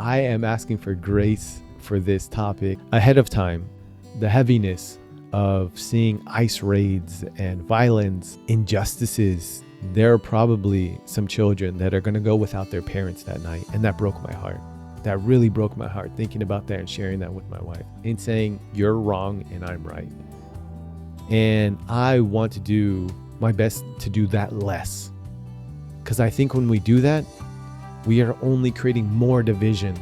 I am asking for grace for this topic ahead of time. The heaviness of seeing ICE raids and violence, injustices. There are probably some children that are going to go without their parents that night. And that broke my heart. That really broke my heart, thinking about that and sharing that with my wife and saying, you're wrong and I'm right. And I want to do my best to do that less. Because I think when we do that, we are only creating more division.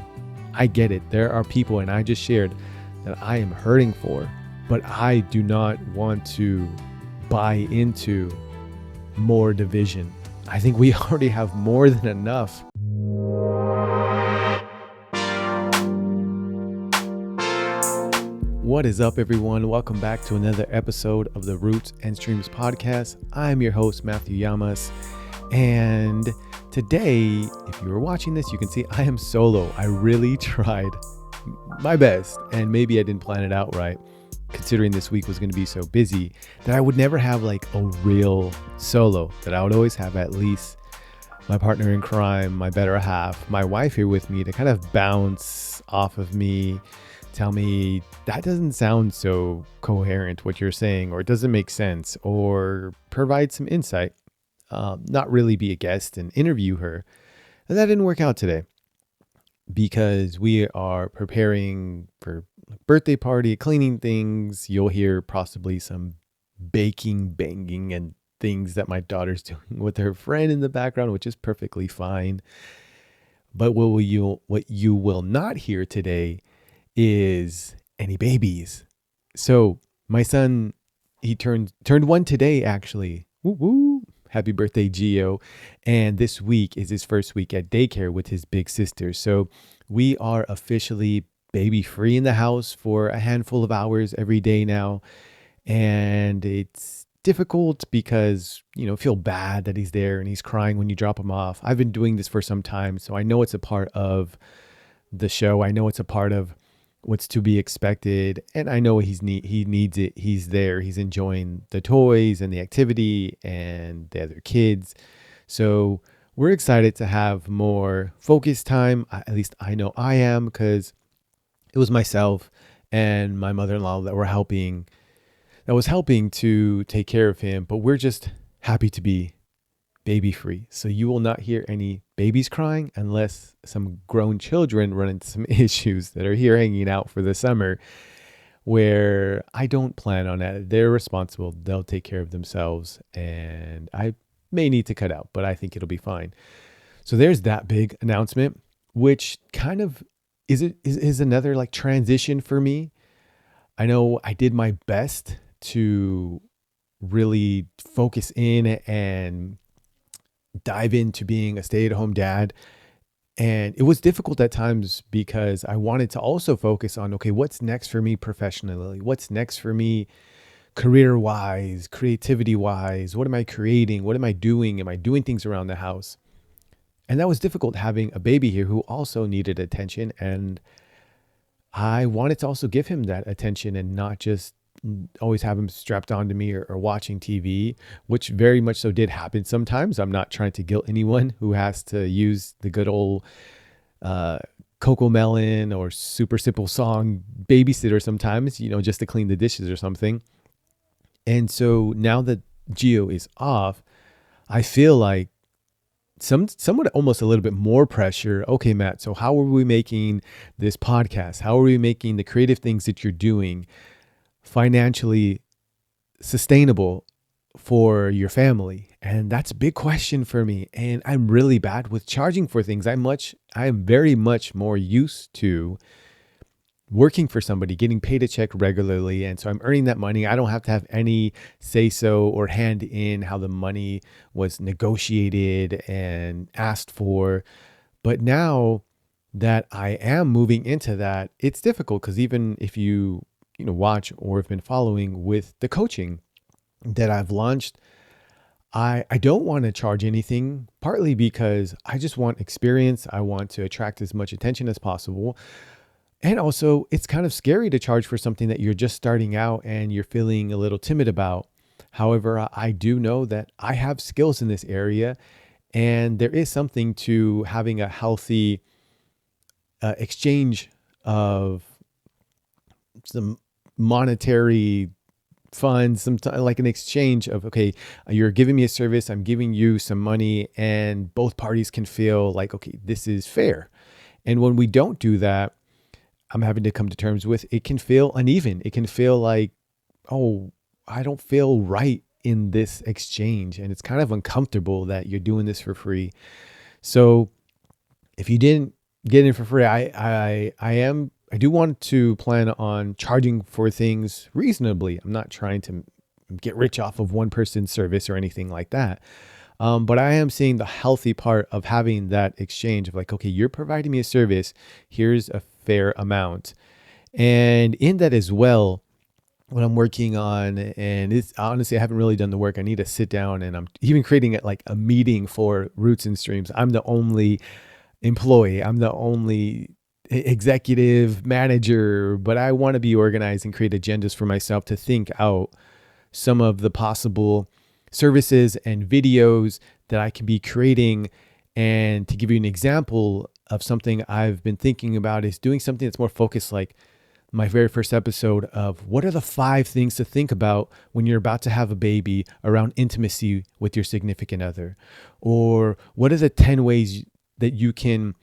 I get it. There are people, and I just shared, that I am hurting for, but I do not want to buy into more division. I think we already have more than enough. What is up, everyone? Welcome back to another episode of the Roots and Streams podcast. I'm your host, Matthew Llamas. And today, if you are watching this, you can see I am solo. I really tried my best, and maybe I didn't plan it out right, considering this week was going to be so busy, that I would never have like a real solo, that I would always have at least my partner in crime, my better half, my wife here with me to kind of bounce off of me, tell me that doesn't sound so coherent what you're saying, or it doesn't make sense, or provide some insight. Not really be a guest and interview her. And that didn't work out today because we are preparing for a birthday party, cleaning things. You'll hear possibly some baking, banging, and things that my daughter's doing with her friend in the background, which is perfectly fine. But what you will not hear today is any babies. So my son, he turned one today, actually. Woo woo. Happy birthday, Gio. And this week is his first week at daycare with his big sister. So we are officially baby free in the house for a handful of hours every day now. And it's difficult because, feel bad that he's there and he's crying when you drop him off. I've been doing this for some time, so I know it's a part of the show. I know it's a part of what's to be expected, and I know he needs it. He's there, he's enjoying the toys and the activity and the other kids, so we're excited to have more focus time. At least I know I am, because it was myself and my mother-in-law that was helping to take care of him, but we're just happy to be baby free. So you will not hear any babies crying unless some grown children run into some issues that are here hanging out for the summer, where I don't plan on that. They're responsible. They'll take care of themselves, and I may need to cut out, but I think it'll be fine. So there's that big announcement, which kind of is another like transition for me. I know I did my best to really focus in and dive into being a stay-at-home dad. And it was difficult at times because I wanted to also focus on, okay, what's next for me professionally? What's next for me career-wise, creativity-wise? What am I creating? What am I doing? Am I doing things around the house? And that was difficult, having a baby here who also needed attention. And I wanted to also give him that attention and not just always have him strapped onto me or watching TV, which very much so did happen sometimes. I'm not trying to guilt anyone who has to use the good old Coco Melon or Super Simple Song babysitter sometimes, just to clean the dishes or something. And so now that Gio is off, I feel like somewhat almost a little bit more pressure. Okay, Matt, so how are we making this podcast? How are we making the creative things that you're doing financially sustainable for your family? And that's a big question for me. And I'm really bad with charging for things. I'm very much more used to working for somebody, getting paid a check regularly. And so I'm earning that money. I don't have to have any say so or hand in how the money was negotiated and asked for. But now that I am moving into that, it's difficult, because even if you watch or have been following with the coaching that I've launched, I don't want to charge anything, partly because I just want experience. I want to attract as much attention as possible. And also, it's kind of scary to charge for something that you're just starting out and you're feeling a little timid about. However, I do know that I have skills in this area, and there is something to having a healthy exchange of some monetary funds, like an exchange of, okay, you're giving me a service, I'm giving you some money, and both parties can feel like, okay, this is fair. And when we don't do that, I'm having to come to terms with, it can feel uneven. It can feel like, oh, I don't feel right in this exchange. And it's kind of uncomfortable that you're doing this for free. So if you didn't get in for free, I do want to plan on charging for things reasonably. I'm not trying to get rich off of one person's service or anything like that. But I am seeing the healthy part of having that exchange of like, okay, you're providing me a service. Here's a fair amount. And in that as well, what I'm working on, and it's honestly, I haven't really done the work. I need to sit down, and I'm even creating like a meeting for Roots and Streams. I'm the only employee. I'm the only executive manager, but I want to be organized and create agendas for myself to think out some of the possible services and videos that I can be creating. And to give you an example of something I've been thinking about is doing something that's more focused, like my very first episode of what are the 5 things to think about when you're about to have a baby around intimacy with your significant other, or what are the 10 ways that you can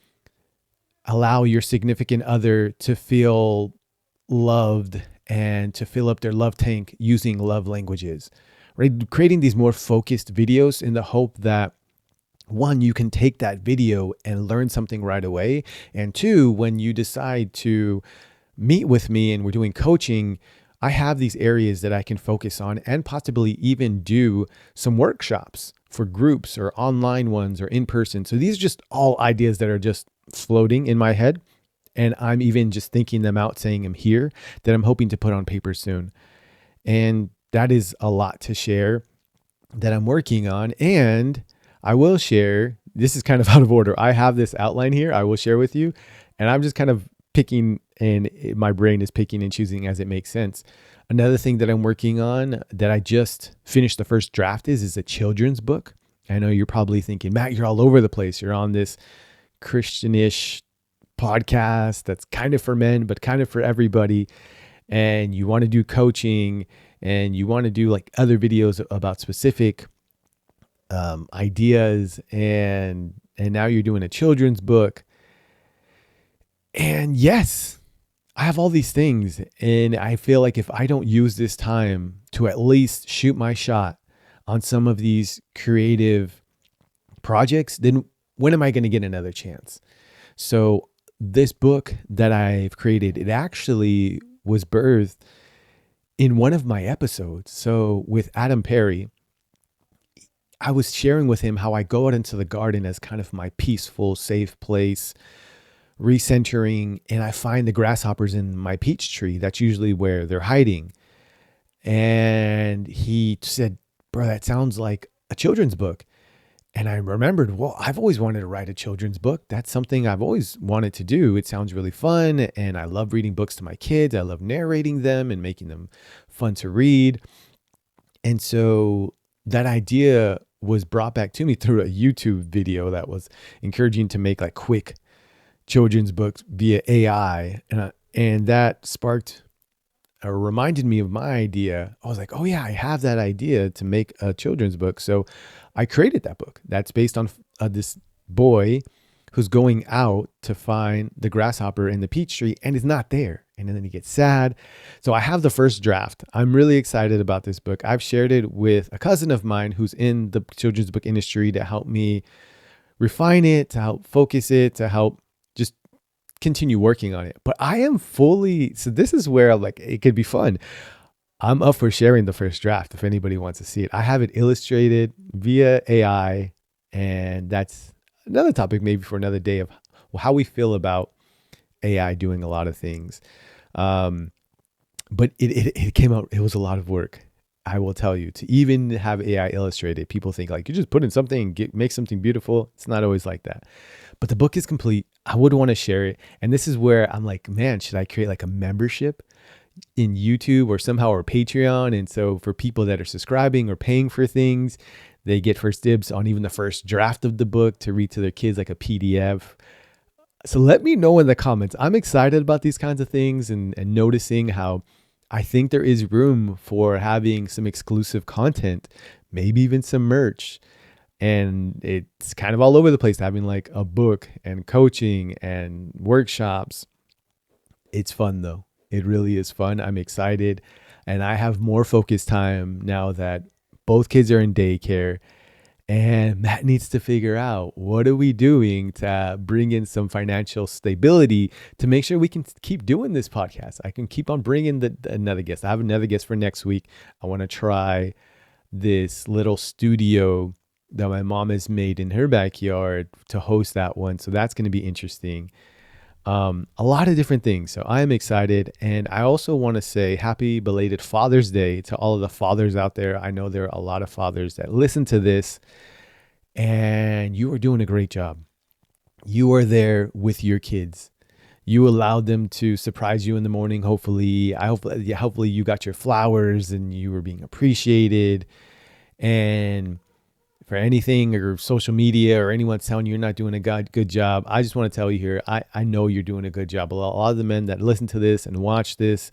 allow your significant other to feel loved and to fill up their love tank using love languages, right? Creating these more focused videos in the hope that, one, you can take that video and learn something right away. And 2, when you decide to meet with me and we're doing coaching, I have these areas that I can focus on and possibly even do some workshops for groups or online ones or in person. So these are just all ideas that are just floating in my head. And I'm even just thinking them out, saying them here, that I'm hoping to put on paper soon. And that is a lot to share that I'm working on. And I will share, this is kind of out of order. I have this outline here I will share with you. And I'm just kind of picking, and my brain is picking and choosing as it makes sense. Another thing that I'm working on that I just finished the first draft is a children's book. I know you're probably thinking, Matt, you're all over the place. You're on this Christianish podcast that's kind of for men, but kind of for everybody. And you want to do coaching and you want to do like other videos about specific ideas. And now you're doing a children's book. And yes, I have all these things. And I feel like if I don't use this time to at least shoot my shot on some of these creative projects, then when am I going to get another chance? So this book that I've created, it actually was birthed in one of my episodes. So with Adam Perry, I was sharing with him how I go out into the garden as kind of my peaceful, safe place, recentering, and I find the grasshoppers in my peach tree. That's usually where they're hiding. And he said, bro, that sounds like a children's book. And I remembered, well, I've always wanted to write a children's book. That's something I've always wanted to do. It sounds really fun. And I love reading books to my kids. I love narrating them and making them fun to read. And so that idea was brought back to me through a YouTube video that was encouraging to make like quick children's books via AI. And that sparked or reminded me of my idea. I was like, oh yeah, I have that idea to make a children's book. So I created that book. That's based on this boy who's going out to find the grasshopper in the peach tree and is not there. And then he gets sad. So I have the first draft. I'm really excited about this book. I've shared it with a cousin of mine who's in the children's book industry to help me refine it, to help focus it, to help just continue working on it. But I am fully, so this is where like it could be fun. I'm up for sharing the first draft if anybody wants to see it. I have it illustrated via AI, and that's another topic maybe for another day of how we feel about AI doing a lot of things. But it came out, it was a lot of work. I will tell you, to even have AI illustrated, people think like you just put in something and make something beautiful. It's not always like that. But the book is complete. I would want to share it. And this is where I'm like, man, should I create like a membership in YouTube or somehow, or Patreon? And so for people that are subscribing or paying for things, they get first dibs on even the first draft of the book to read to their kids like a PDF. So let me know in the comments. I'm excited about these kinds of things and noticing how I think there is room for having some exclusive content, maybe even some merch. And it's kind of all over the place, having like a book and coaching and workshops. It's fun though. It really is fun. I'm excited. And I have more focus time now that both kids are in daycare. And Matt needs to figure out, what are we doing to bring in some financial stability to make sure we can keep doing this podcast. I can keep on bringing another guest. I have another guest for next week. I want to try this little studio that my mom has made in her backyard to host that one. So that's going to be interesting. A lot of different things. So I am excited. And I also want to say happy belated Father's Day to all of the fathers out there. I know there are a lot of fathers that listen to this, and you are doing a great job. You are there with your kids. You allowed them to surprise you in the morning. Hopefully you got your flowers and you were being appreciated. And for anything or social media or anyone telling you you're not doing a good job, I just want to tell you here, I know you're doing a good job. A lot of the men that listen to this and watch this,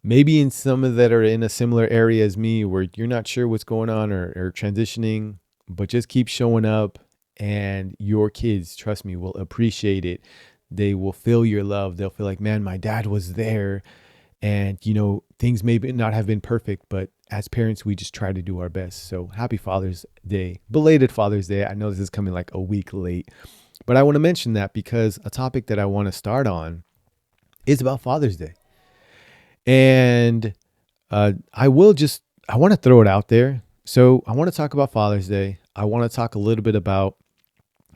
maybe in some of that are in a similar area as me where you're not sure what's going on or transitioning, but just keep showing up, and your kids, trust me, will appreciate it. They will feel your love. They'll feel like, man, my dad was there. And, things may not have been perfect, but as parents, we just try to do our best. So happy Father's Day, belated Father's Day. I know this is coming like a week late, but I want to mention that because a topic that I want to start on is about Father's Day. And I want to throw it out there. So I want to talk about Father's Day. I want to talk a little bit about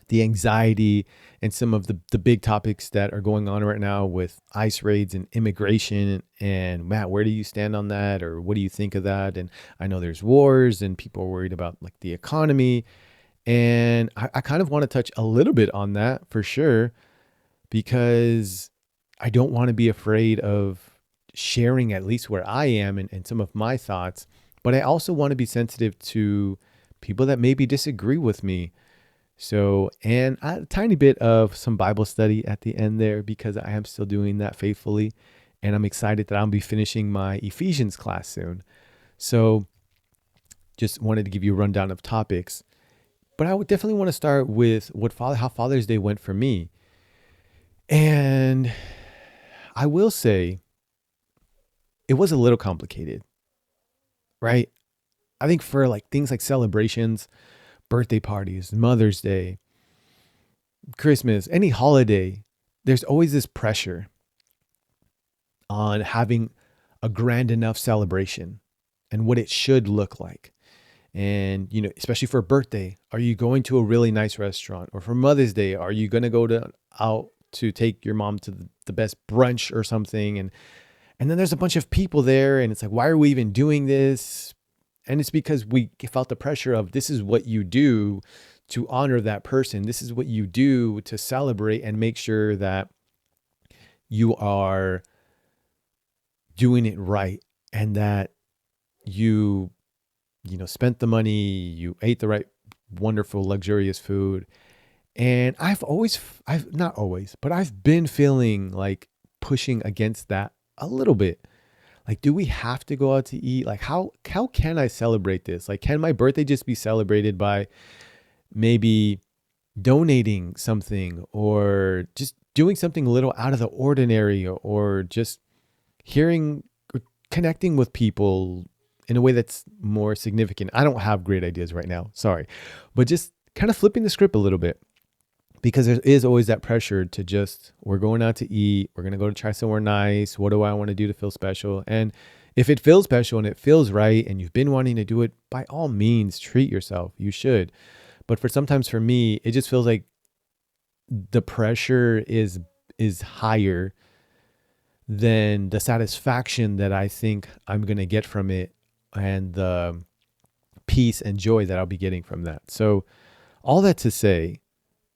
the anxiety and some of the big topics that are going on right now with ICE raids and immigration. And Matt, where do you stand on that? Or what do you think of that? And I know there's wars and people are worried about like the economy. And I kind of want to touch a little bit on that for sure, because I don't want to be afraid of sharing at least where I am and some of my thoughts. But I also want to be sensitive to people that maybe disagree with me. So, and a tiny bit of some Bible study at the end there, because I am still doing that faithfully. And I'm excited that I'll be finishing my Ephesians class soon. So just wanted to give you a rundown of topics. But I would definitely want to start with how Father's Day went for me. And I will say it was a little complicated, right? I think for like things like celebrations, birthday parties, Mother's Day, Christmas, any holiday, there's always this pressure on having a grand enough celebration and what it should look like. And, especially for a birthday, are you going to a really nice restaurant? Or for Mother's Day, are you going to go out to take your mom to the best brunch or something? And then there's a bunch of people there and it's like, why are we even doing this? And it's because we felt the pressure of, this is what you do to honor that person. This is what you do to celebrate and make sure that you are doing it right, and that you spent the money, you ate the right, wonderful, luxurious food. And I've not always, but I've been feeling like pushing against that a little bit. Like, do we have to go out to eat? Like, how can I celebrate this? Like, can my birthday just be celebrated by maybe donating something, or just doing something a little out of the ordinary, or just hearing or connecting with people in a way that's more significant? I don't have great ideas right now, sorry, but just kind of flipping the script a little bit, because there is always that pressure to just, we're going out to eat, we're going to go to try somewhere nice. What do I want to do to feel special? And if it feels special and it feels right and you've been wanting to do it, by all means, treat yourself. You should. But sometimes for me, it just feels like the pressure is higher than the satisfaction that I think I'm going to get from it, and the peace and joy that I'll be getting from that. So all that to say,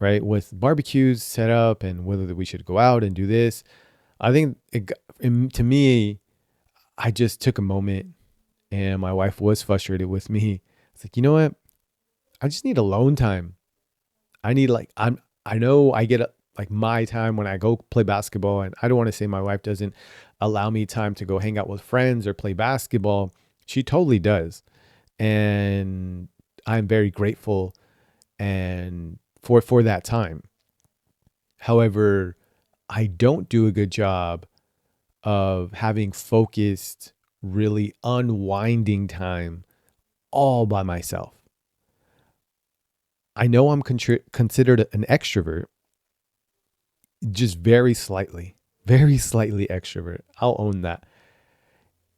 right, with barbecues set up and whether we should go out and do this, I think to me, I just took a moment, and my wife was frustrated with me. It's like, you know what? I just need alone time. I need I know I get like my time when I go play basketball. And I don't want to say my wife doesn't allow me time to go hang out with friends or play basketball. She totally does. And I'm very grateful and for that time. However, I don't do a good job of having focused, really unwinding time all by myself. I know I'm considered an extrovert, just very slightly extrovert. I'll own that.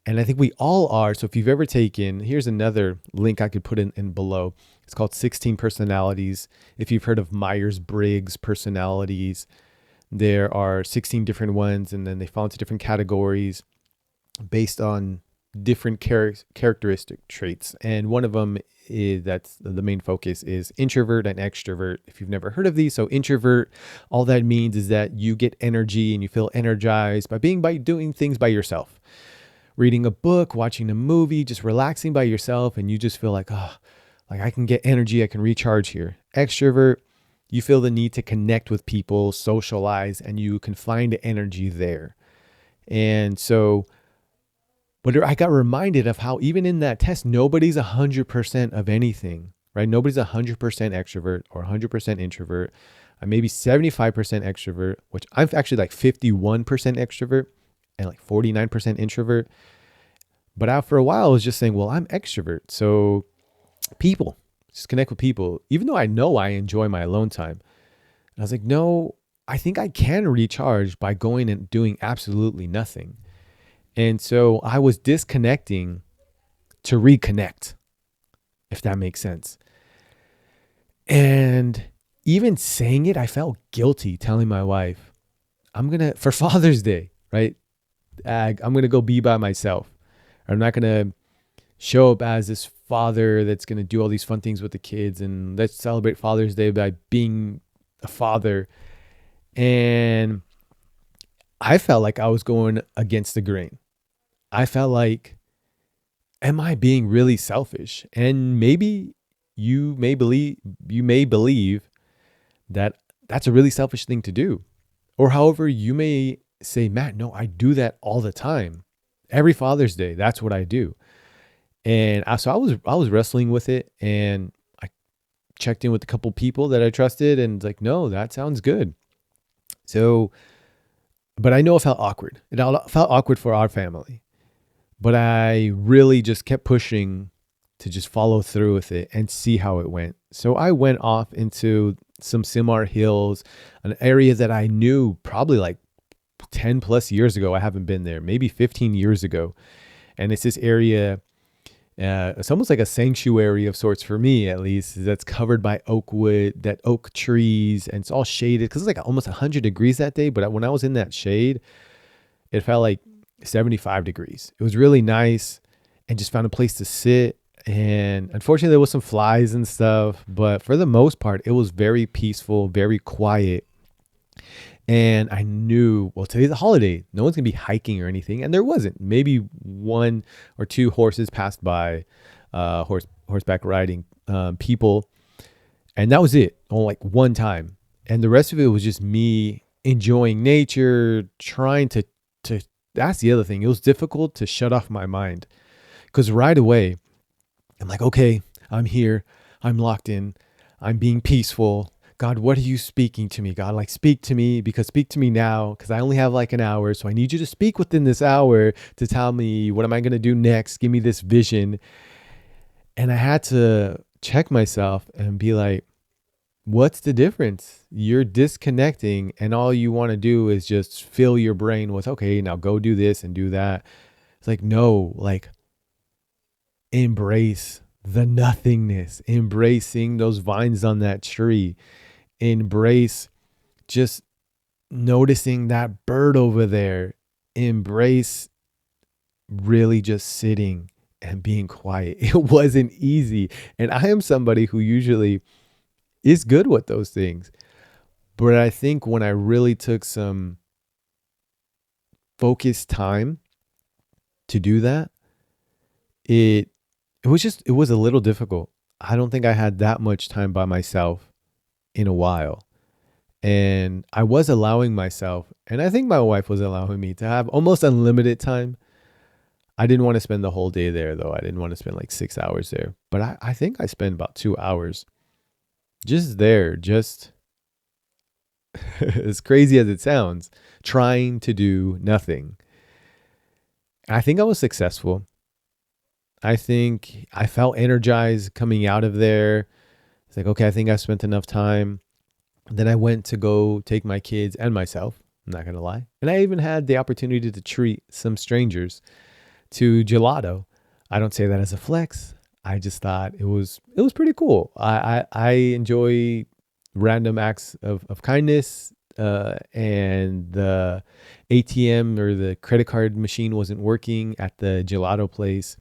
And I think we all are. So if you've ever taken, here's another link I could put in below. It's called 16 Personalities. If you've heard of Myers-Briggs personalities, there are 16 different ones, and then they fall into different categories based on different characteristic traits. And one of them is, that's the main focus, is introvert and extrovert. If you've never heard of these, so introvert, all that means is that you get energy and you feel energized by doing things by yourself. Reading a book, watching a movie, just relaxing by yourself, and you just feel like, oh, like I can get energy, I can recharge here. Extrovert, you feel the need to connect with people, socialize, and you can find energy there. And so, but I got reminded of how even in that test, nobody's 100% of anything, right? Nobody's 100% extrovert or 100% introvert. I'm maybe 75% extrovert, which I'm actually like 51% extrovert and like 49% introvert. But after a while, I was just saying, well, I'm extrovert. So people, just connect with people, even though I know I enjoy my alone time. And I was like, no, I think I can recharge by going and doing absolutely nothing. And so I was disconnecting to reconnect, if that makes sense. And even saying it, I felt guilty telling my wife, for Father's Day, right? I'm going to go be by myself. I'm not going to show up as this father that's going to do all these fun things with the kids, and let's celebrate Father's Day by being a father. And I felt like I was going against the grain. I felt like, am I being really selfish? And maybe you may believe that that's a really selfish thing to do. Or however, you may say, Matt, no, I do that all the time. Every Father's Day, that's what I do. And so I was wrestling with it, and I checked in with a couple people that I trusted, and like, no, that sounds good. So, but I know it felt awkward. It felt awkward for our family, but I really just kept pushing to just follow through with it and see how it went. So I went off into some Simar Hills, an area that I knew probably like 10 plus years ago. I haven't been there, maybe 15 years ago. And it's this area, it's almost like a sanctuary of sorts for me, at least, that's covered by oak trees, and it's all shaded because it's like almost 100 degrees that day. But when I was in that shade, it felt like 75 degrees. It was really nice, and just found a place to sit. And unfortunately, there was some flies and stuff, but for the most part, it was very peaceful, very quiet. And I knew, well, today's a holiday. No one's going to be hiking or anything. And there wasn't. Maybe one or two horses passed by, horseback riding people. And that was it, only like one time. And the rest of it was just me enjoying nature, trying to, that's the other thing. It was difficult to shut off my mind, because right away, I'm like, okay, I'm here. I'm locked in. I'm being peaceful. God, what are you speaking to me? God, like, speak to me, because speak to me now, because I only have like an hour. So I need you to speak within this hour to tell me, what am I going to do next? Give me this vision. And I had to check myself and be like, what's the difference? You're disconnecting, and all you want to do is just fill your brain with, okay, now go do this and do that. It's like, no, like, embrace the nothingness, embracing those vines on that tree, embrace just noticing that bird over there, embrace really just sitting and being quiet. It wasn't easy. And I am somebody who usually is good with those things. But I think when I really took some focused time to do that, it was a little difficult. I don't think I had that much time by myself in a while. And I was allowing myself, and I think my wife was allowing me to have almost unlimited time. I didn't want to spend the whole day there, though. I didn't want to spend like 6 hours there. But I think I spent about 2 hours just there, just as crazy as it sounds, trying to do nothing. I think I was successful. I think I felt energized coming out of there. It's like, okay, I think I spent enough time. Then I went to go take my kids and myself. I'm not going to lie. And I even had the opportunity to treat some strangers to gelato. I don't say that as a flex. I just thought it was pretty cool. I enjoy random acts of kindness. And the ATM or the credit card machine wasn't working at the gelato place.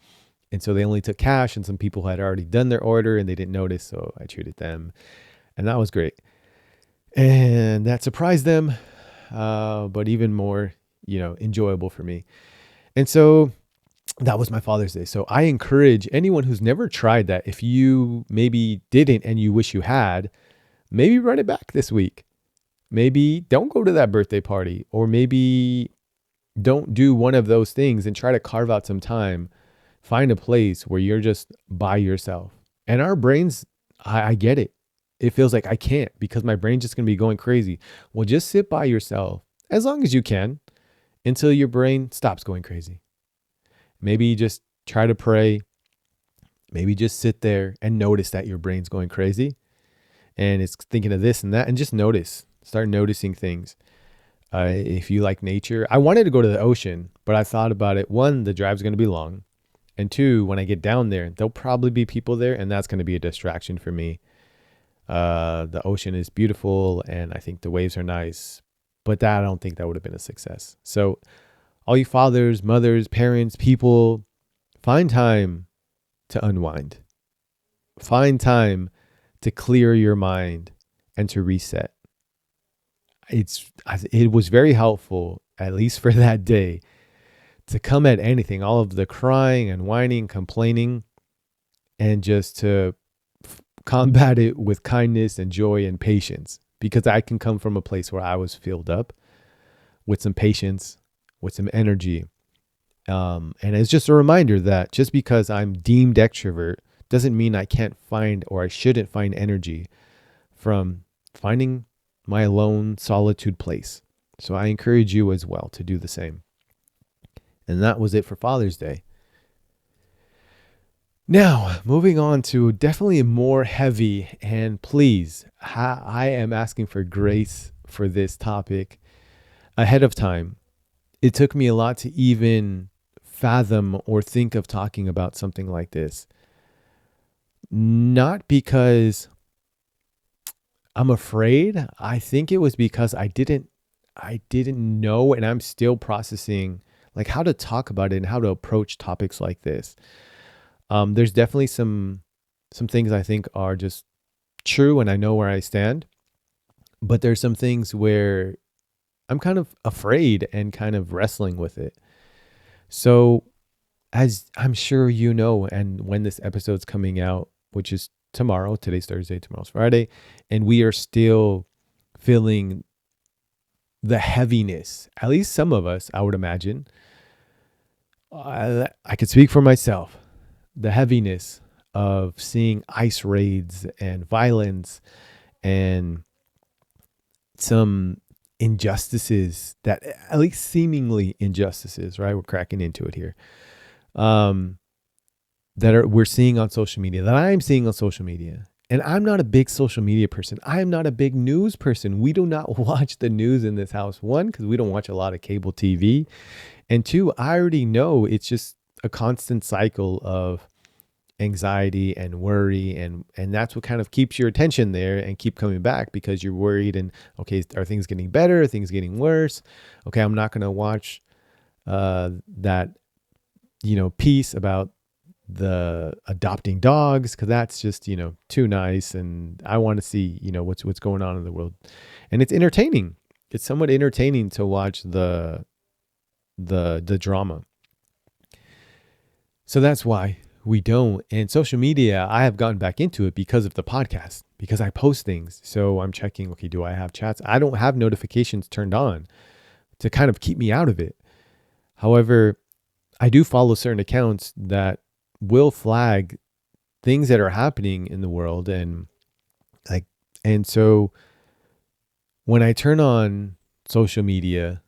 And so they only took cash, and some people had already done their order and they didn't notice. So I treated them, and that was great. And that surprised them, but even more, enjoyable for me. And so that was my Father's Day. So I encourage anyone who's never tried that, if you maybe didn't and you wish you had, maybe run it back this week. Maybe don't go to that birthday party, or maybe don't do one of those things and try to carve out some time. Find a place where you're just by yourself. And our brains, I get it. It feels like I can't because my brain's just going to be going crazy. Well, just sit by yourself as long as you can until your brain stops going crazy. Maybe just try to pray. Maybe just sit there and notice that your brain's going crazy and it's thinking of this and that, and just notice. Start noticing things. If you like nature, I wanted to go to the ocean, but I thought about it. One, the drive's going to be long. And two, when I get down there, there'll probably be people there, and that's going to be a distraction for me. The ocean is beautiful, and I think the waves are nice, but I don't think that would have been a success. So all you fathers, mothers, parents, people, find time to unwind. Find time to clear your mind and to reset. It was very helpful, at least for that day, to come at anything, all of the crying and whining, complaining, and just to combat it with kindness and joy and patience, because I can come from a place where I was filled up with some patience, with some energy. And it's just a reminder that just because I'm deemed extrovert doesn't mean I can't find, or I shouldn't find, energy from finding my alone solitude place. So I encourage you as well to do the same. And that was it for Father's Day. Now, moving on to definitely more heavy, and please, I am asking for grace for this topic ahead of time. It took me a lot to even fathom or think of talking about something like this. Not because I'm afraid. I think it was because I didn't know, and I'm still processing like how to talk about it and how to approach topics like this. There's definitely some things I think are just true, and I know where I stand. But there's some things where I'm kind of afraid and kind of wrestling with it. So, as I'm sure you know, and when this episode's coming out, which is tomorrow, today's Thursday, tomorrow's Friday, and we are still feeling the heaviness, at least some of us, I would imagine. I could speak for myself. The heaviness of seeing ICE raids and violence and some injustices, that at least seemingly injustices, right? We're cracking into it here. We're seeing on social media, that I'm seeing on social media. And I'm not a big social media person. I am not a big news person. We do not watch the news in this house. One, because we don't watch a lot of cable TV. And two, I already know it's just a constant cycle of anxiety and worry. And that's what kind of keeps your attention there and keep coming back, because you're worried. And okay, are things getting better? Are things getting worse? Okay, I'm not going to watch that, piece about the adopting dogs, because that's just, too nice. And I want to see, what's going on in the world. And it's entertaining. It's somewhat entertaining to watch the drama. So that's why We don't. And social media, I have gotten back into it because of the podcast, because I post things. So I'm checking, okay, do I have chats? I don't have notifications turned on to kind of keep me out of it. However, I do follow certain accounts that will flag things that are happening in the world. Like, and so when I turn on social media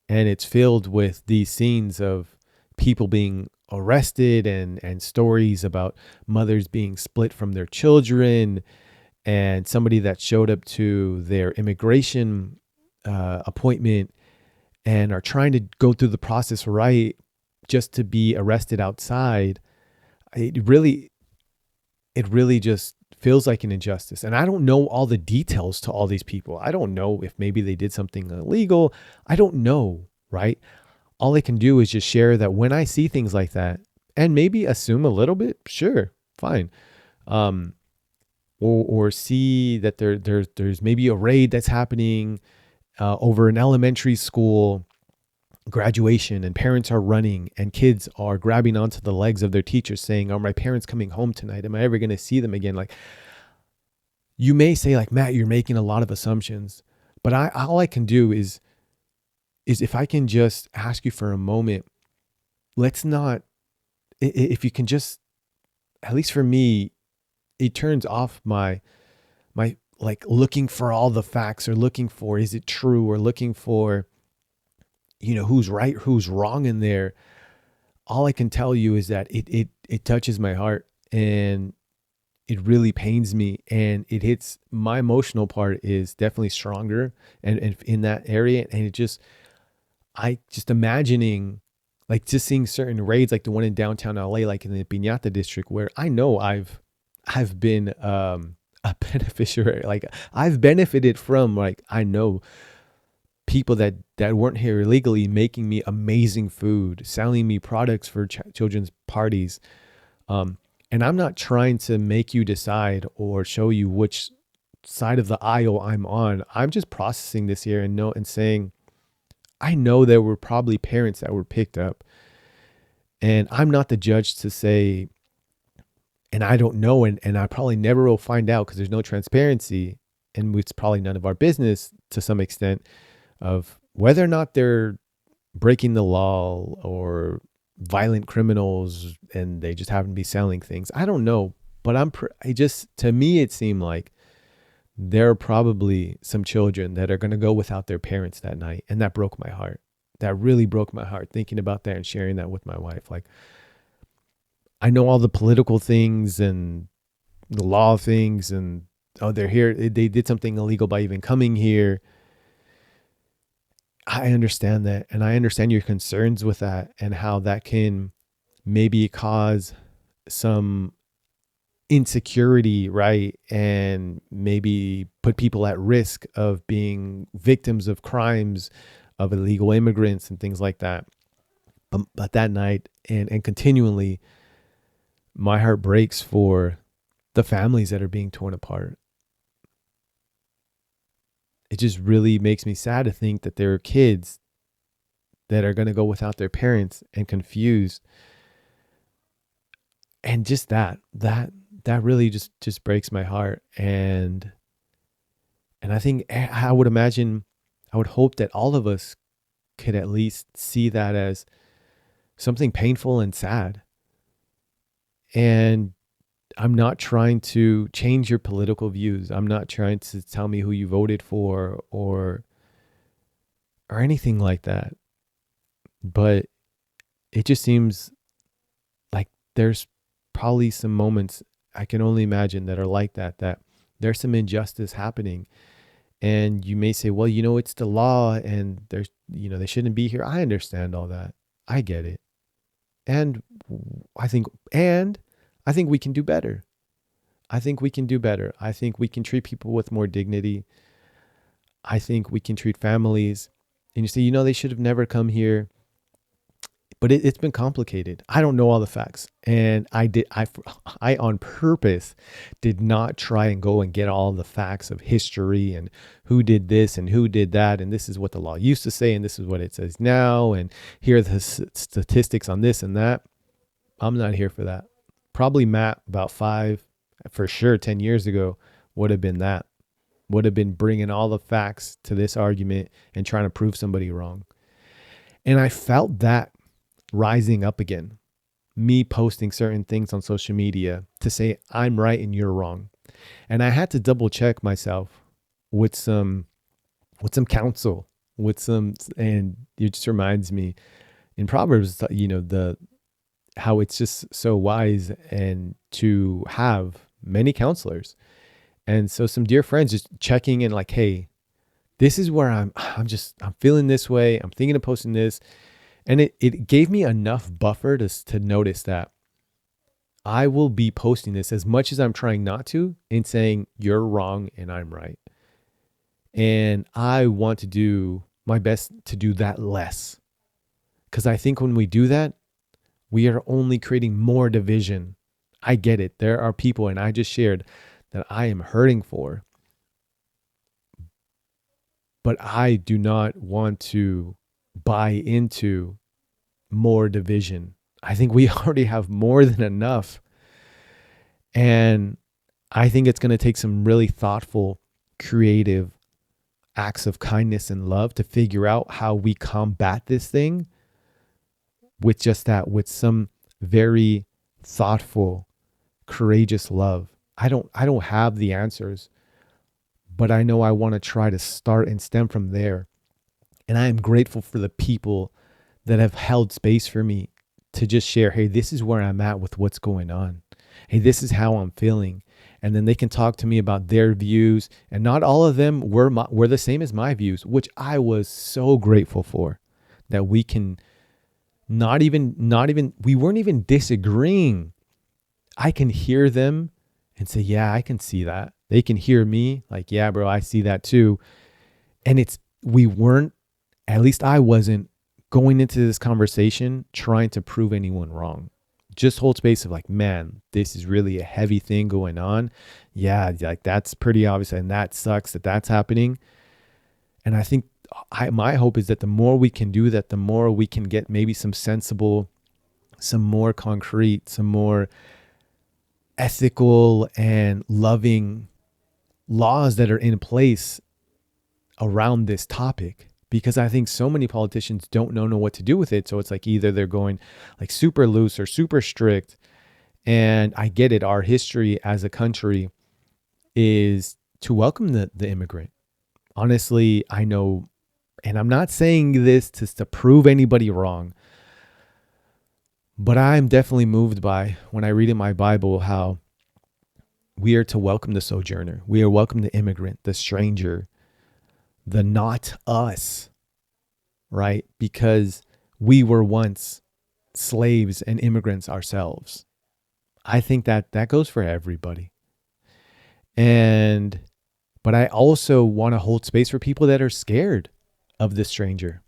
and it's filled with these scenes of people being arrested and stories about mothers being split from their children, and somebody that showed up to their immigration appointment and are trying to go through the process right just to be arrested outside, it really just feels like an injustice. And I don't know all the details to all these people. I don't know if maybe they did something illegal. I don't know, right? All I can do is just share that when I see things like that, and maybe assume a little bit, sure, fine. Or see that there's maybe a raid that's happening over an elementary school graduation, and parents are running and kids are grabbing onto the legs of their teachers saying, are my parents coming home tonight? Am I ever going to see them again? Like, you may say, like, Matt, you're making a lot of assumptions, but all I can do is if I can just ask you for a moment, let's not, if you can just, at least for me, it turns off my like looking for all the facts, or looking for, is it true, or looking for, who's right, who's wrong in there. All I can tell you is that it touches my heart, and it really pains me, and it hits my emotional part is definitely stronger and in that area. And I just imagining, like, just seeing certain raids like the one in downtown LA, like in the Piñata district, where I know I've been a beneficiary, like I've benefited from, like, I know people that weren't here illegally making me amazing food, selling me products for children's parties. And I'm not trying to make you decide or show you which side of the aisle I'm on. I'm just processing this here and saying, I know there were probably parents that were picked up, and I'm not the judge to say, and I don't know, and I probably never will find out because there's no transparency, and it's probably none of our business to some extent, of whether or not they're breaking the law or violent criminals and they just happen to be selling things. I don't know, but to me, it seemed like there are probably some children that are going to go without their parents that night. And that broke my heart. That really broke my heart, thinking about that and sharing that with my wife. Like, I know all the political things and the law things, and, oh, they're here, they did something illegal by even coming here. I understand that. And I understand your concerns with that, and how that can maybe cause some insecurity, right? And maybe put people at risk of being victims of crimes of illegal immigrants and things like that. But that night and continually, my heart breaks for the families that are being torn apart. It just really makes me sad to think that there are kids that are going to go without their parents and confused. And just that really just breaks my heart. And I think, I would hope that all of us could at least see that as something painful and sad. And I'm not trying to change your political views. I'm not trying to tell me who you voted for or anything like that. But it just seems like there's probably some moments I can only imagine that are like that there's some injustice happening. And you may say, well, it's the law and there's, they shouldn't be here. I understand all that. I get it. And I think we can do better. I think we can do better. I think we can treat people with more dignity. I think we can treat families. And you say, they should have never come here. But it's been complicated. I don't know all the facts. And I on purpose did not try and go and get all the facts of history and who did this and who did that. And this is what the law used to say, and this is what it says now. And here are the statistics on this and that. I'm not here for that. Probably Matt about 5, for sure 10 years ago would have been that. Would have been bringing all the facts to this argument and trying to prove somebody wrong. And I felt that rising up again. Me posting certain things on social media to say I'm right and you're wrong. And I had to double check myself with some counsel, and it just reminds me in Proverbs, the how it's just so wise and to have many counselors. And so some dear friends just checking in like, hey, this is where I'm feeling this way. I'm thinking of posting this. And it gave me enough buffer to notice that I will be posting this as much as I'm trying not to, and saying you're wrong and I'm right. And I want to do my best to do that less. Because I think when we do that, we are only creating more division. I get it. There are people, and I just shared, that I am hurting for. But I do not want to buy into more division. I think we already have more than enough. And I think it's going to take some really thoughtful, creative acts of kindness and love to figure out how we combat this thing with just that, with some very thoughtful, courageous love. I don't have the answers, but I know I want to try to start and stem from there. And I am grateful for the people that have held space for me to just share, hey, this is where I'm at with what's going on. Hey, this is how I'm feeling. And then they can talk to me about their views. And not all of them were the same as my views, which I was so grateful for, that we can we weren't even disagreeing. I can hear them and say, yeah, I can see that. They can hear me like, yeah, bro, I see that too. And we weren't, at least I wasn't, going into this conversation trying to prove anyone wrong. Just hold space of like, man, this is really a heavy thing going on. Yeah, like that's pretty obvious, and that sucks that that's happening. And I think my hope is that the more we can do that, the more we can get maybe some sensible, some more concrete, some more ethical and loving laws that are in place around this topic. Because I think so many politicians don't know what to do with it. So it's like either they're going like super loose or super strict. And I get it. Our history as a country is to welcome the immigrant. Honestly, I know, and I'm not saying this to prove anybody wrong, but I'm definitely moved by when I read in my Bible how we are to welcome the sojourner. We are welcome the immigrant, the stranger, the not us, right? Because we were once slaves and immigrants ourselves. I think that goes for everybody. But I also want to hold space for people that are scared of the stranger.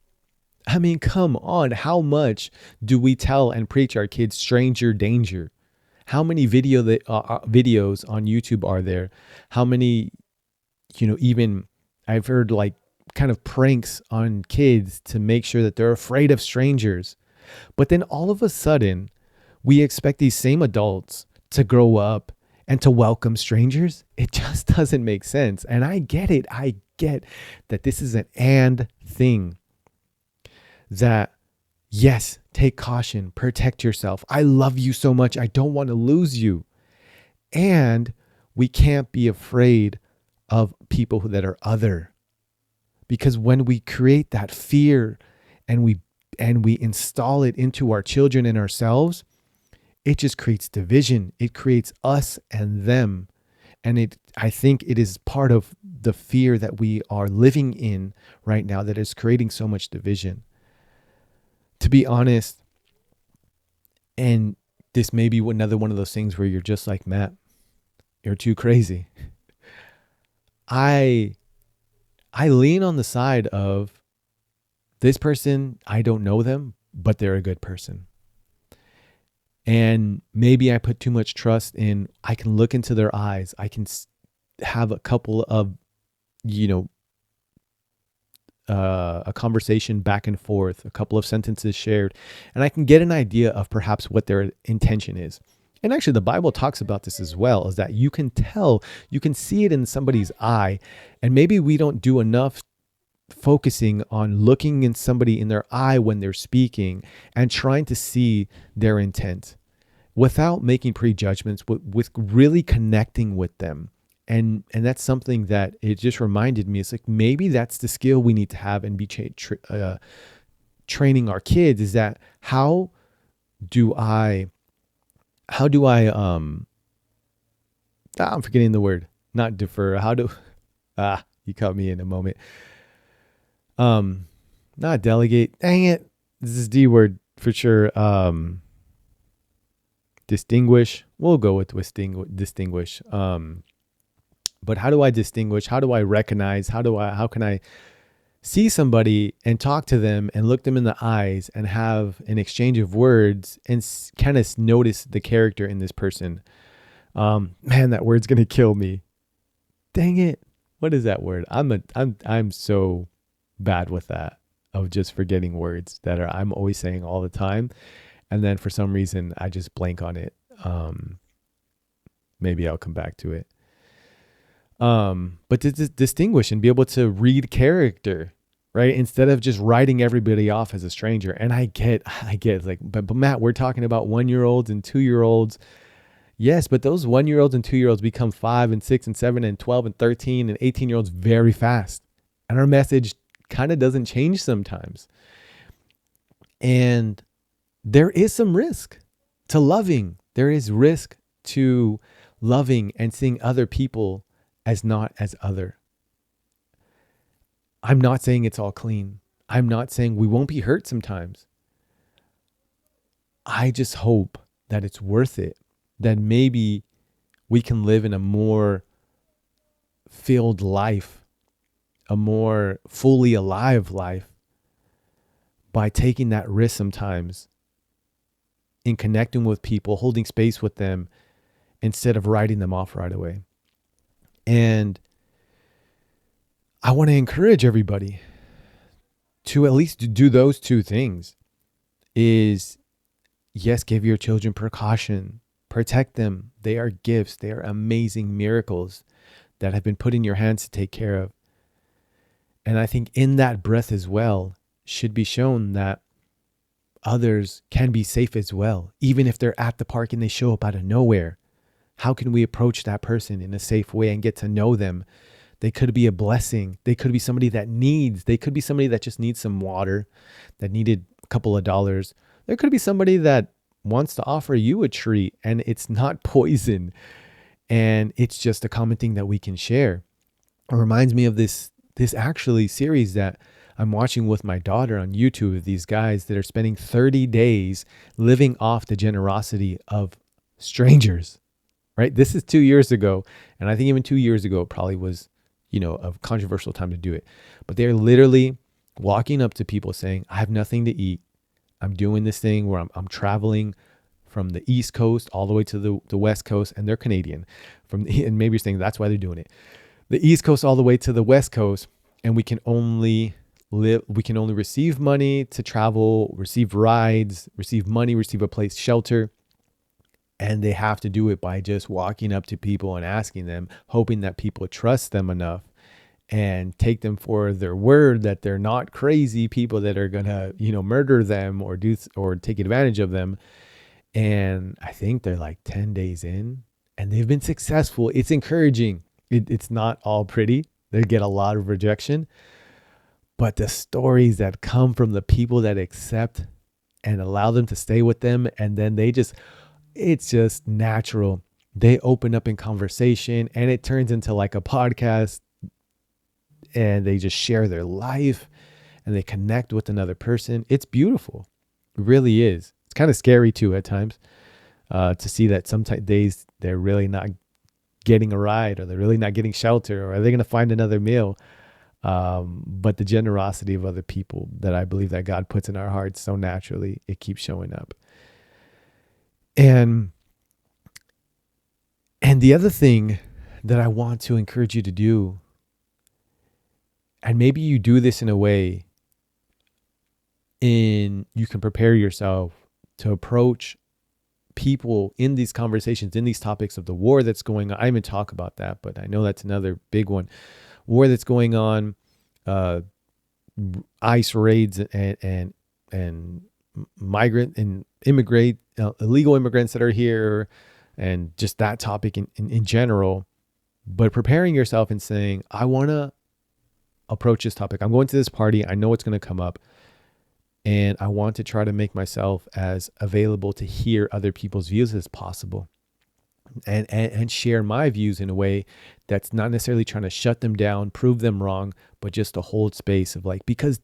I mean, come on. How much do we tell and preach our kids stranger danger? How many videos on YouTube are there? How many, even I've heard like kind of pranks on kids to make sure that they're afraid of strangers. But then all of a sudden, we expect these same adults to grow up and to welcome strangers. It just doesn't make sense. And I get it. I get that this is an and thing. That, yes, take caution, protect yourself. I love you so much. I don't want to lose you. And we can't be afraid of people that are other. Because when we create that fear and we install it into our children and ourselves, it just creates division. It creates us and them. And I think it is part of the fear that we are living in right now that is creating so much division. To be honest, and this may be another one of those things where you're just like, Matt, you're too crazy. I lean on the side of this person, I don't know them, but they're a good person. And maybe I put too much trust in, I can look into their eyes. I can have a couple of, a conversation back and forth, a couple of sentences shared, and I can get an idea of perhaps what their intention is. And actually, the Bible talks about this as well, is that you can tell, you can see it in somebody's eye. And maybe we don't do enough focusing on looking in somebody in their eye when they're speaking and trying to see their intent without making prejudgments, with really connecting with them. And that's something that it just reminded me. It's like, maybe that's the skill we need to have and be training our kids, is that how do I I'm forgetting the word, not defer. You caught me in a moment. Not delegate. Dang it. This is D word for sure. Distinguish. We'll go with distinguish. But how do I distinguish? How do I recognize? How can I see somebody and talk to them and look them in the eyes and have an exchange of words and kind of notice the character in this person? Man, that word's going to kill me. Dang it. What is that word? I'm so bad with that, of just forgetting words that I'm always saying all the time. And then for some reason I just blank on it. Maybe I'll come back to it. But to distinguish and be able to read character, right? Instead of just writing everybody off as a stranger. And I get like, but Matt, we're talking about 1-year-olds and 2-year-olds. Yes, but those 1-year-olds and 2-year-olds become 5 and 6 and 7 and 12 and 13 and 18-year-olds very fast. And our message kind of doesn't change sometimes. And there is some risk to loving. There is risk to loving and seeing other people as not as other. I'm not saying it's all clean. I'm not saying we won't be hurt sometimes. I just hope that it's worth it, that maybe we can live in a more filled life, a more fully alive life, by taking that risk sometimes in connecting with people, holding space with them, instead of writing them off right away. And I want to encourage everybody to at least do those two things. Is, yes, give your children precaution, protect them. They are gifts. They are amazing miracles that have been put in your hands to take care of. And I think in that breath as well should be shown that others can be safe as well. Even if they're at the park and they show up out of nowhere, how can we approach that person in a safe way and get to know them? They could be a blessing. They could be somebody they could be somebody that just needs some water, that needed a couple of dollars. There could be somebody that wants to offer you a treat and it's not poison. And it's just a common thing that we can share. It reminds me of this actually series that I'm watching with my daughter on YouTube, of these guys that are spending 30 days living off the generosity of strangers, right? This is 2 years ago. And I think even 2 years ago, it probably was, a controversial time to do it. But they're literally walking up to people saying, I have nothing to eat. I'm doing this thing where I'm traveling from the East Coast all the way to the West Coast, and they're Canadian. And maybe you're saying that's why they're doing it. The East Coast all the way to the West Coast, and we can only receive money to travel, receive rides, receive money, receive a place, shelter. And they have to do it by just walking up to people and asking them, hoping that people trust them enough and take them for their word that they're not crazy people that are going to, murder them or take advantage of them. And I think they're like 10 days in and they've been successful. It's encouraging. It's not all pretty. They get a lot of rejection, but the stories that come from the people that accept and allow them to stay with them, and then it's just natural. They open up in conversation and it turns into like a podcast, and they just share their life and they connect with another person. It's beautiful. It really is. It's kind of scary too at times to see that some days they're really not getting a ride, or they're really not getting shelter, or are they going to find another meal? But the generosity of other people that I believe that God puts in our hearts so naturally, it keeps showing up. And the other thing that I want to encourage you to do, and maybe you do this in a way you can prepare yourself to approach people in these conversations, in these topics of the war that's going on. I even talk about that, but I know that's another big one. War that's going on, uh, ICE raids and migrant and immigrate illegal immigrants that are here, and just that topic in general. But preparing yourself and saying, I want to approach this topic. I'm going to this party. I know it's going to come up. And I want to try to make myself as available to hear other people's views as possible, and share my views in a way that's not necessarily trying to shut them down, prove them wrong, but just to hold space of like, because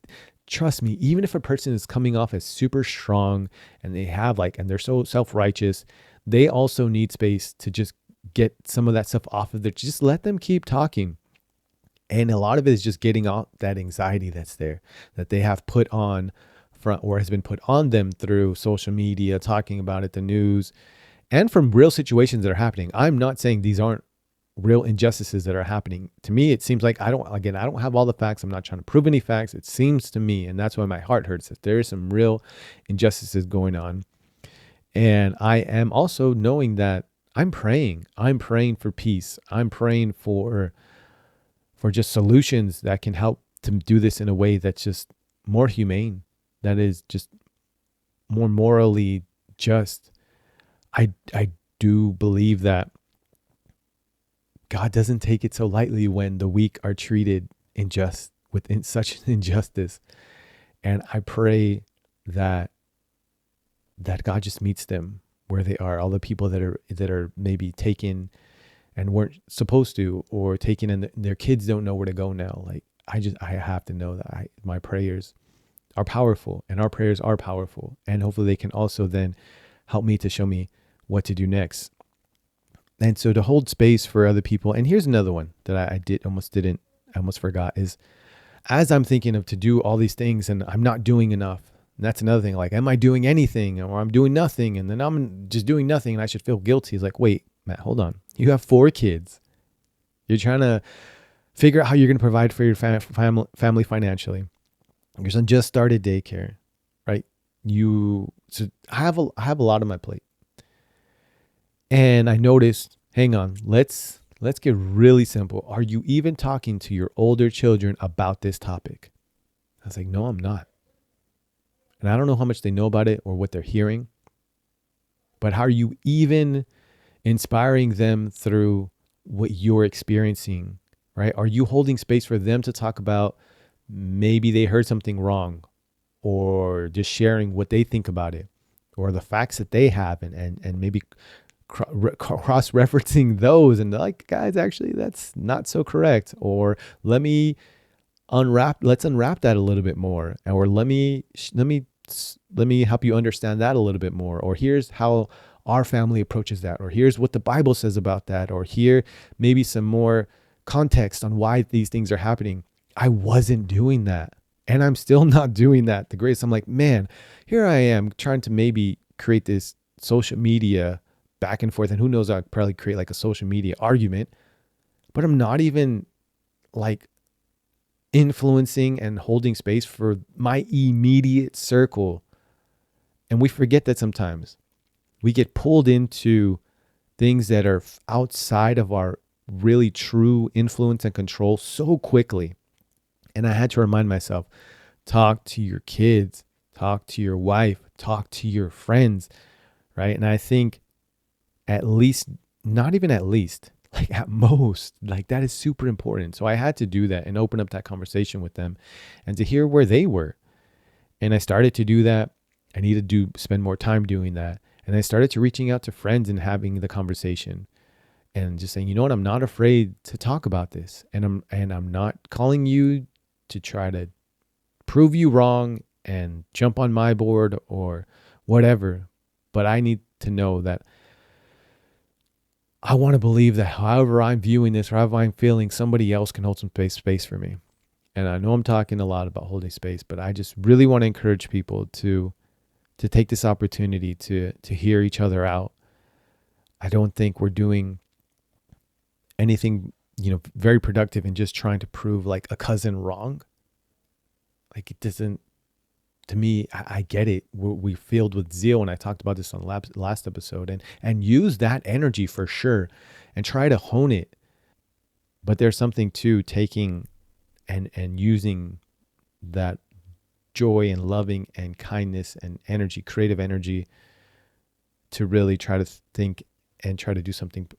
trust me, even if a person is coming off as super strong and they have like, and they're so self-righteous, they also need space to just get some of that stuff off of their, just let them keep talking. And a lot of it is just getting out that anxiety that's there, that they have put on front, or has been put on them through social media, talking about it, the news, and from real situations that are happening. I'm not saying these aren't real injustices that are happening. To me, it seems like I don't have all the facts. I'm not trying to prove any facts. It seems to me, and that's why my heart hurts, that there is some real injustices going on. And I am also knowing that I'm praying for peace. I'm praying for just solutions that can help to do this in a way that's just more humane, that is just more morally just. I do believe that God doesn't take it so lightly when the weak are treated within such an injustice. And I pray that God just meets them where they are. All the people that are maybe taken and weren't supposed to, or taken and their kids don't know where to go now. Like, I have to know that my prayers are powerful, and our prayers are powerful. And hopefully they can also then help me to show me what to do next. And so to hold space for other people. And here's another one that I almost forgot, is as I'm thinking of to do all these things and I'm not doing enough. And that's another thing. Like, am I doing anything, or I'm doing nothing? And then I'm just doing nothing and I should feel guilty. It's like, wait, Matt, hold on. You have 4 kids. You're trying to figure out how you're going to provide for your family financially. Your son just started daycare, right? So I have a lot on my plate. And I noticed, hang on, let's get really simple. Are you even talking to your older children about this topic? I was like, no, I'm not. And I don't know how much they know about it or what they're hearing, but how are you even inspiring them through what you're experiencing, right? Are you holding space for them to talk about maybe they heard something wrong, or just sharing what they think about it, or the facts that they have, and maybe cross-referencing those and like, guys, actually that's not so correct, or let's unwrap that a little bit more, or let me help you understand that a little bit more, or here's how our family approaches that, or here's what the Bible says about that, or here maybe some more context on why these things are happening. I wasn't doing that, and I'm still not doing that. The grace, I'm like, man, here I am trying to maybe create this social media back and forth, and who knows, I'll probably create like a social media argument, but I'm not even like influencing and holding space for my immediate circle. And we forget that sometimes we get pulled into things that are outside of our really true influence and control so quickly. And I had to remind myself, talk to your kids, talk to your wife, talk to your friends, right? And I think at least, not even at least, like at most, like that is super important. So I had to do that and open up that conversation with them and to hear where they were. And I started to do that. I needed to spend more time doing that. And I started to reaching out to friends and having the conversation and just saying, you know what, I'm not afraid to talk about this. And I'm not calling you to try to prove you wrong and jump on my board or whatever. But I need to know that I want to believe that however I'm viewing this or however I'm feeling, somebody else can hold some space for me. And I know I'm talking a lot about holding space, but I just really want to encourage people to take this opportunity to hear each other out. I don't think we're doing anything, very productive in just trying to prove like a cousin wrong. Like it doesn't to me, I get it. We're filled with zeal. And I talked about this on last episode, and use that energy for sure and try to hone it. But there's something to taking and using that joy and loving and kindness and energy, creative energy, to really try to think and try to do something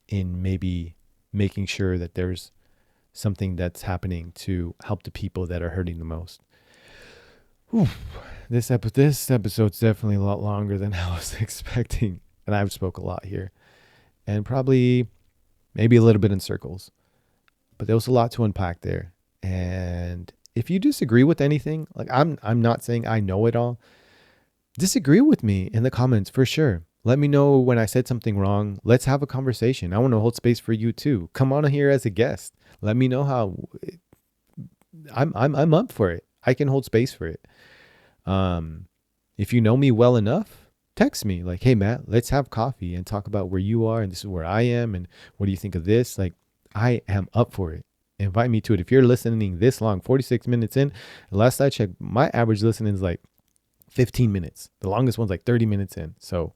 in maybe making sure that there's something that's happening to help the people that are hurting the most. Whew. This episode's definitely a lot longer than I was expecting, and I've spoke a lot here, and probably maybe a little bit in circles, but there was a lot to unpack there. And if you disagree with anything, like I'm not saying I know it all. Disagree with me in the comments for sure. Let me know when I said something wrong. Let's have a conversation. I want to hold space for you too. Come on here as a guest. Let me know how. I'm up for it. I can hold space for it. If you know me well enough, text me like, hey Matt, let's have coffee and talk about where you are and this is where I am and what do you think of this? Like, I am up for it. Invite me to it. If you're listening this long, 46 minutes in, last I checked, my average listening is like 15 minutes. The longest one's like 30 minutes in. So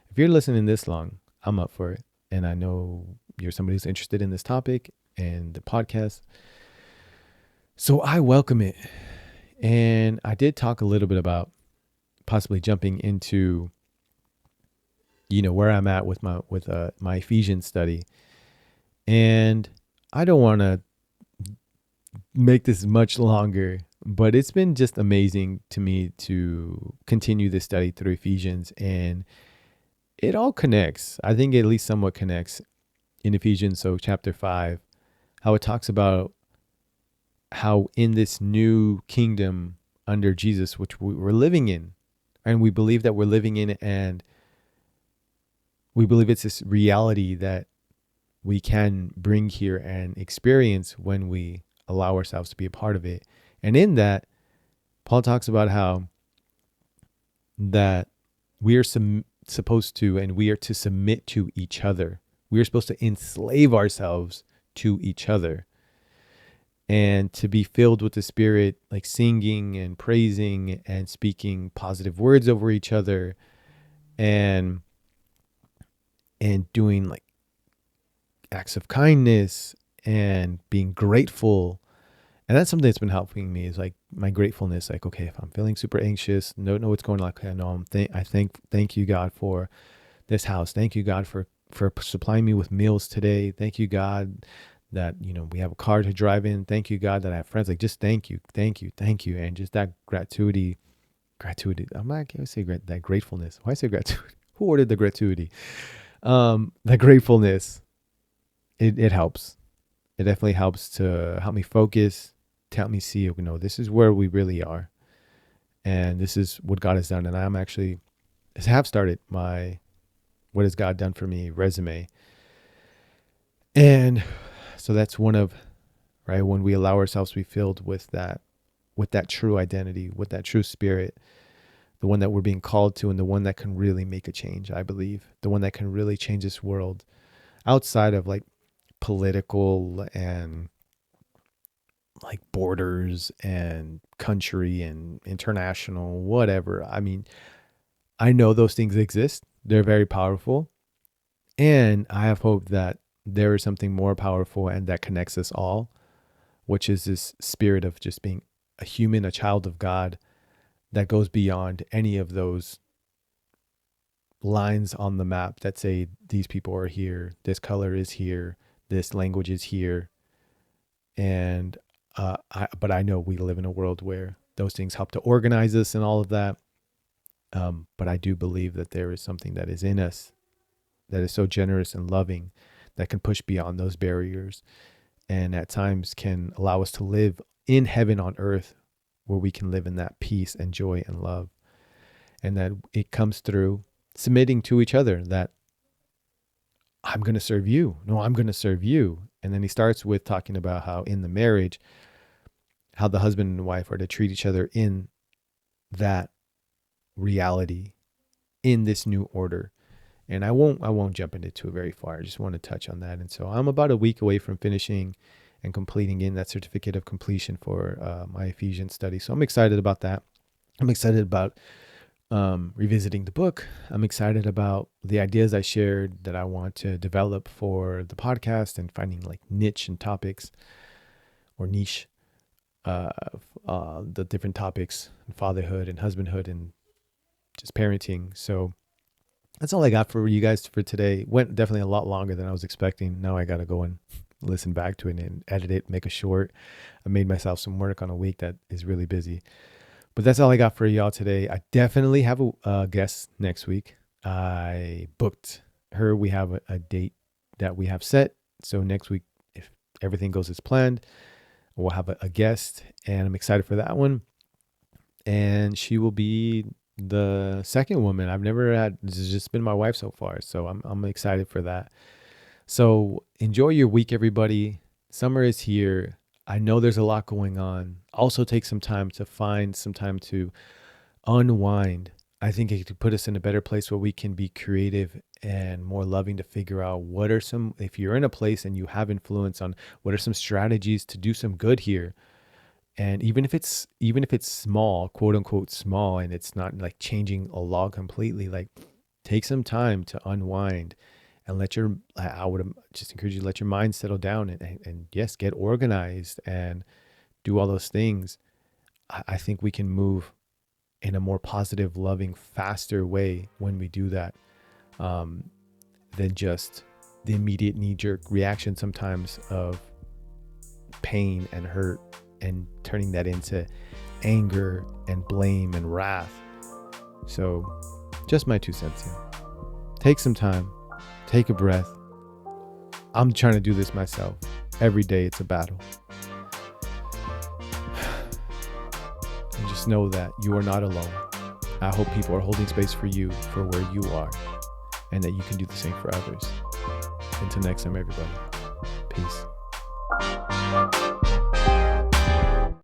if you're listening this long, I'm up for it. And I know you're somebody who's interested in this topic and the podcast. So I welcome it. And I did talk a little bit about possibly jumping into, where I'm at with my Ephesians study. And I don't want to make this much longer, but it's been just amazing to me to continue this study through Ephesians, and it all connects. I think it at least somewhat connects in Ephesians. So chapter 5, how it talks about how in this new kingdom under Jesus, which we're living in, and we believe that we're living in, and we believe it's this reality that we can bring here and experience when we allow ourselves to be a part of it. And in that, Paul talks about how that we are supposed to, and we are to submit to each other. We are supposed to enslave ourselves to each other and to be filled with the Spirit, like singing and praising and speaking positive words over each other and doing like acts of kindness and being grateful. And that's something that's been helping me, is like my gratefulness. Like, okay, if I'm feeling super anxious, don't know what's going on, okay, I know thank you God for this house. Thank you God for supplying me with meals today. Thank you God that, we have a car to drive in. Thank you God that I have friends. Like, just thank you. And just that gratuity. I'm not going to say that gratefulness. Why say gratuity? Who ordered the gratuity? The gratefulness. It helps. It definitely helps to help me focus, to help me see, this is where we really are. And this is what God has done. And I have started my What Has God Done For Me resume. And so that's one of, right, when we allow ourselves to be filled with that true identity, with that true spirit, the one that we're being called to, and the one that can really make a change, I believe. The one that can really change this world outside of like political and like borders and country and international, whatever. I mean, I know those things exist. They're very powerful. And I have hope that there is something more powerful and that connects us all, which is this spirit of just being a human, a child of God, that goes beyond any of those lines on the map that say these people are here, this color is here, this language is here. And but I know we live in a world where those things help to organize us and all of that. But I do believe that there is something that is in us that is so generous and loving that can push beyond those barriers, and at times can allow us to live in heaven on earth, where we can live in that peace and joy and love. And that it comes through submitting to each other, that I'm going to serve you. No, I'm going to serve you. And then he starts with talking about how in the marriage, how the husband and wife are to treat each other in that reality, in this new order. And I won't jump into it very far. I just want to touch on that. And so I'm about a week away from finishing and completing in that certificate of completion for my Ephesians study. So I'm excited about that. I'm excited about revisiting the book. I'm excited about the ideas I shared that I want to develop for the podcast and finding like niche and topics or niche, the different topics, fatherhood and husbandhood and just parenting. So that's all I got for you guys for today. Went definitely a lot longer than I was expecting. Now I got to go and listen back to it and edit it, make a short. I made myself some work on a week that is really busy. But that's all I got for y'all today. I definitely have a guest next week. I booked her. We have a date that we have set. So next week, if everything goes as planned, we'll have a guest, and I'm excited for that one. And she will be the second woman I've never had. This has just been my wife so far. So I'm excited for that. So enjoy your week, everybody. Summer is here. I know there's a lot going on. Also take some time to find some time to unwind. I think it could put us in a better place where we can be creative and more loving to figure out what are some, if you're in a place and you have influence on what are some strategies to do some good here. And even if it's small, quote unquote small, and it's not like changing a law completely, like take some time to unwind and I would just encourage you to let your mind settle down and yes, get organized and do all those things. I think we can move in a more positive, loving, faster way when we do that, than just the immediate knee-jerk reaction sometimes of pain and hurt and turning that into anger and blame and wrath. So just my 2 cents here. Take some time, take a breath. I'm trying to do this myself. Every day it's a battle. And just know that you are not alone. I hope people are holding space for you, for where you are, and that you can do the same for others. Until next time, everybody. Peace.